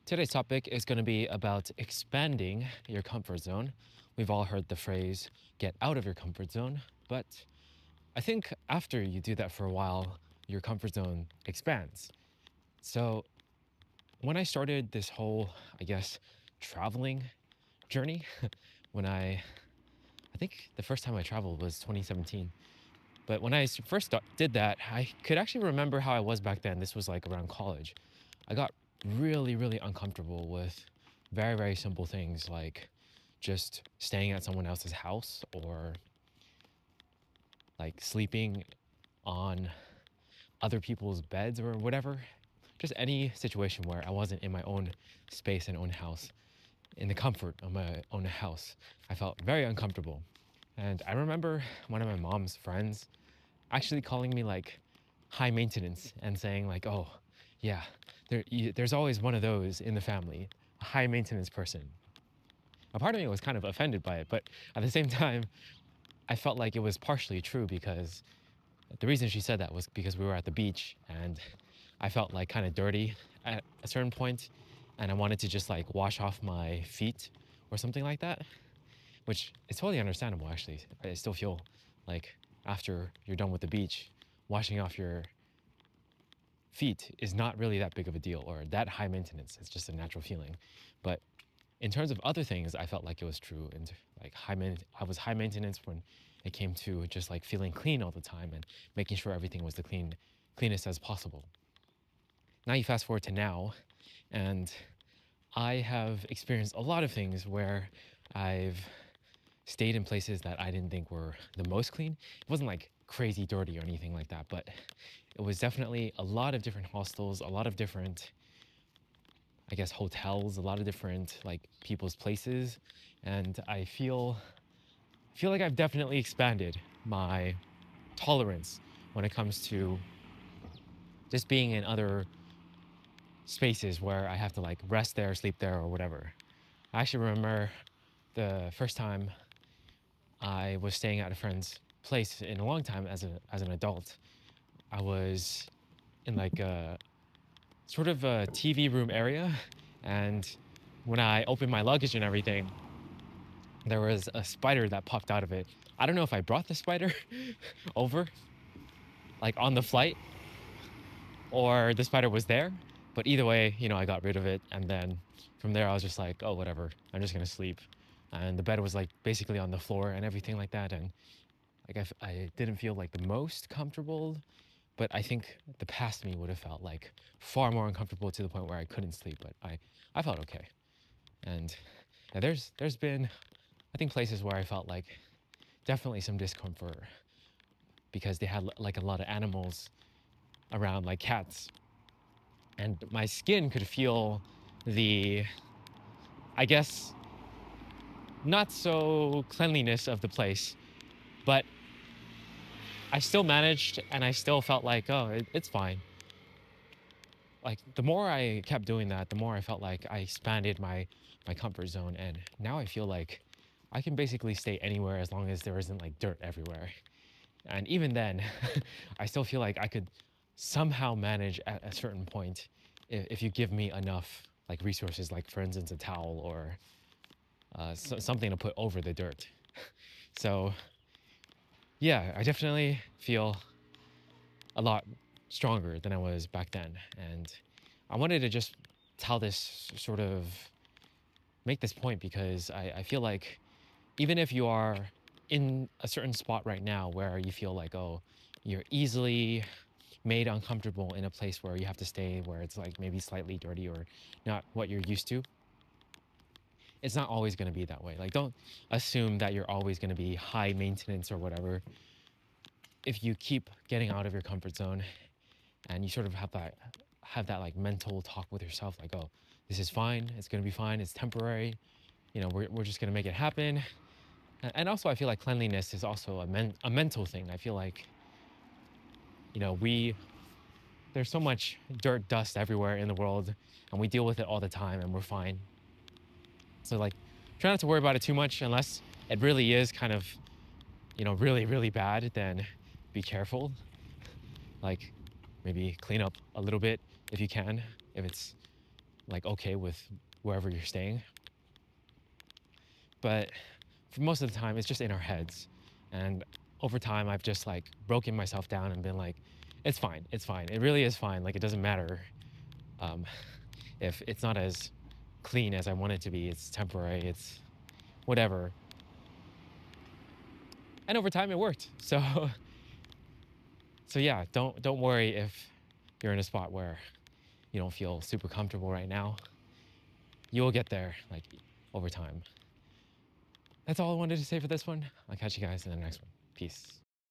Today's topic is going to be about expanding your comfort zone. We've all heard the phrase, get out of your comfort zone, but I think after you do that for a while, your comfort zone expands. So, when I started this whole, I guess, traveling journey, when I think the first time I traveled was 2017. But when I did that, I could actually remember how I was back then. This was like around college. I got really, really uncomfortable with very, very simple things like just staying at someone else's house or like sleeping on other people's beds or whatever. Just any situation where I wasn't in my own space and own house, in the comfort of my own house. I felt very uncomfortable. And I remember one of my mom's friends actually calling me like high maintenance and saying like, "Oh, yeah, there's always one of those in the family, a high maintenance person." A part of me was kind of offended by it, but at the same time, I felt like it was partially true because the reason she said that was because we were at the beach and I felt like kind of dirty at a certain point, and I wanted to just like wash off my feet or something like that, which is totally understandable actually. I still feel like after you're done with the beach, washing off your feet is not really that big of a deal or that high maintenance. It's just a natural feeling. But in terms of other things, I felt like it was true. And like I was high maintenance when it came to just like feeling clean all the time and making sure everything was the cleanest as possible. Now you fast forward to now, and I have experienced a lot of things where I've stayed in places that I didn't think were the most clean. It wasn't like crazy dirty or anything like that, but it was definitely a lot of different hostels, a lot of different, I guess, hotels, a lot of different like people's places, and I feel like I've definitely expanded my tolerance when it comes to just being in other spaces where I have to like rest there, sleep there, or whatever. I actually remember the first time I was staying at a friend's place in a long time as an adult. I was in like a sort of a TV room area, and when I opened my luggage and everything, there was a spider that popped out of it. I don't know if I brought the spider over like on the flight or the spider was there, but either way, I got rid of it, and then from there I was just like, oh, whatever, I'm just gonna sleep. And the bed was like basically on the floor and everything like that, and like I didn't feel like the most comfortable, but I think the past me would have felt like far more uncomfortable to the point where I couldn't sleep. But I felt okay. And yeah, there's been, I think, places where I felt like definitely some discomfort because they had like a lot of animals around, like cats, and my skin could feel the, I guess, not so cleanliness of the place, but I still managed and I still felt like, oh, it's fine. Like the more I kept doing that, the more I felt like I expanded my comfort zone, and now I feel like I can basically stay anywhere as long as there isn't like dirt everywhere. And even then, I still feel like I could somehow manage at a certain point if you give me enough like resources, like for instance a towel or something to put over the dirt. So yeah, I definitely feel a lot stronger than I was back then, and I wanted to just tell this sort of make this point because I feel like even if you are in a certain spot right now where you feel like, oh, you're easily made uncomfortable in a place where you have to stay where it's like maybe slightly dirty or not what you're used to, it's not always going to be that way. Like, don't assume that you're always going to be high maintenance or whatever. If you keep getting out of your comfort zone and you sort of have that like mental talk with yourself, like, oh, this is fine, it's going to be fine, it's temporary, we're just going to make it happen. And also I feel like cleanliness is also a mental thing. I feel like we there's so much dirt, dust everywhere in the world, and we deal with it all the time and we're fine. So like, try not to worry about it too much unless it really is kind of really, really bad. Then be careful. Like, maybe clean up a little bit if you can, if it's like okay with wherever you're staying. But for most of the time, it's just in our heads. And over time, I've just like broken myself down and been like, it's fine. It's fine. It really is fine. Like, it doesn't matter um, if it's not as clean as I want it to be. It's temporary. It's whatever. And over time, it worked. So, so yeah, don't worry if you're in a spot where you don't feel super comfortable right now. You will get there, like over time. That's all I wanted to say for this one. I'll catch you guys in the next one. Peace.